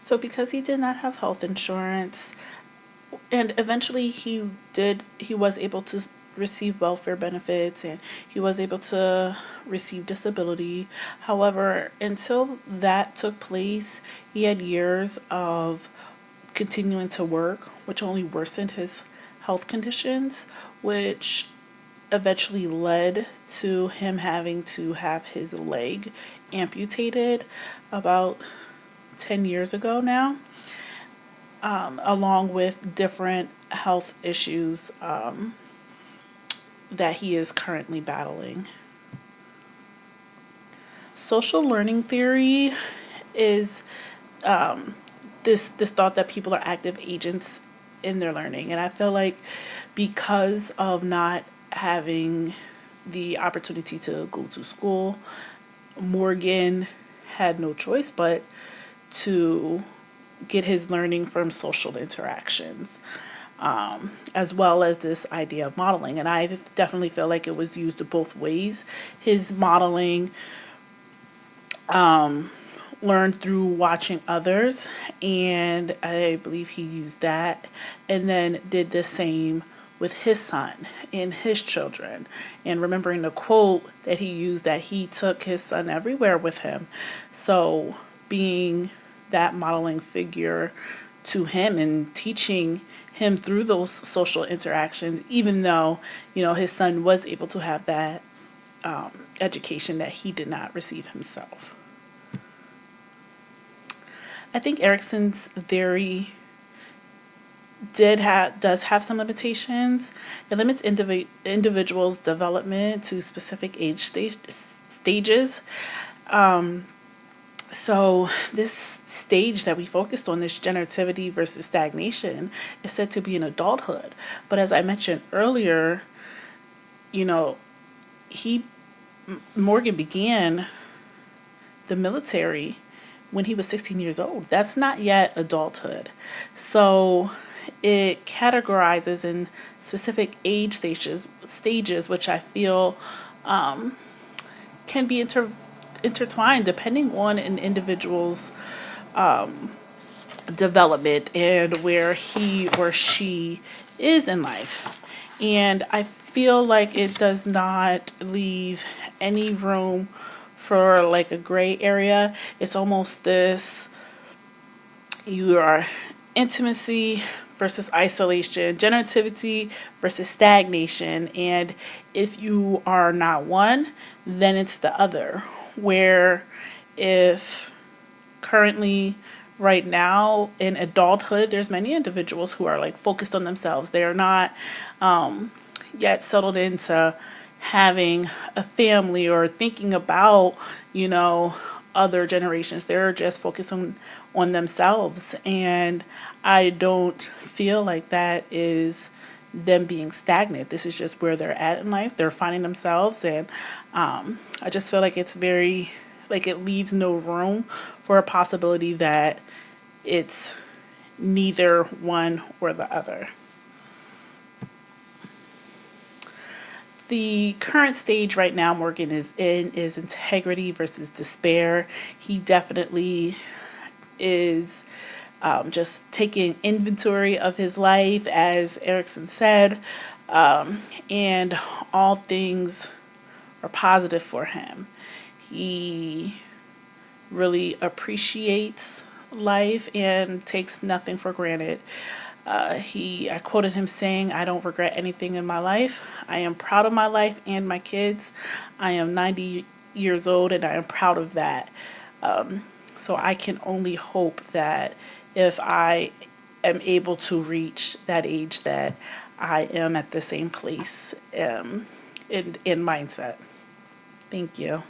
So because he did not have health insurance, and eventually he was able to receive welfare benefits, and he was able to receive disability. However, until that took place, he had years of continuing to work, which only worsened his health conditions, which eventually led to him having to have his leg amputated about 10 years ago now, along with different health issues that he is currently battling. Social learning theory is this thought that people are active agents in their learning, and I feel like because of not having the opportunity to go to school, Morgan had no choice but to get his learning from social interactions, as well as this idea of modeling. And I definitely feel like it was used both ways. His modeling learned through watching others, and I believe he used that, and then did the same with his son and his children. And remembering the quote that he used, that he took his son everywhere with him. So being that modeling figure to him and teaching him through those social interactions, even though, his son was able to have that education that he did not receive himself. I think Erickson's theory does have some limitations. It limits individuals' development to specific stages. So this stage that we focused on, this generativity versus stagnation, is said to be in adulthood. But as I mentioned earlier, you know, he Morgan began the military when he was 16 years old. That's not yet adulthood. So it categorizes in specific age stages, which I feel can be intertwined depending on an individual's development and where he or she is in life. And I feel like it does not leave any room for like a gray area. It's almost this, you are intimacy versus isolation, generativity versus stagnation. And if you are not one, then it's the other. Where if currently, right now in adulthood, there's many individuals who are like focused on themselves. They are not yet settled into having a family or thinking about, other generations. They're just focused on themselves. And I don't feel like that is them being stagnant. This is just where they're at in life. They're finding themselves. And I just feel like it's very, like, it leaves no room for a possibility that it's neither one or the other. The current stage right now Morgan is in is integrity versus despair. He definitely is just taking inventory of his life, as Erickson said, and all things are positive for him. He really appreciates life and takes nothing for granted. I quoted him saying, "I don't regret anything in my life. I am proud of my life and my kids. I am 90 years old and I am proud of that." So I can only hope that if I am able to reach that age, that I am at the same place in mindset. Thank you.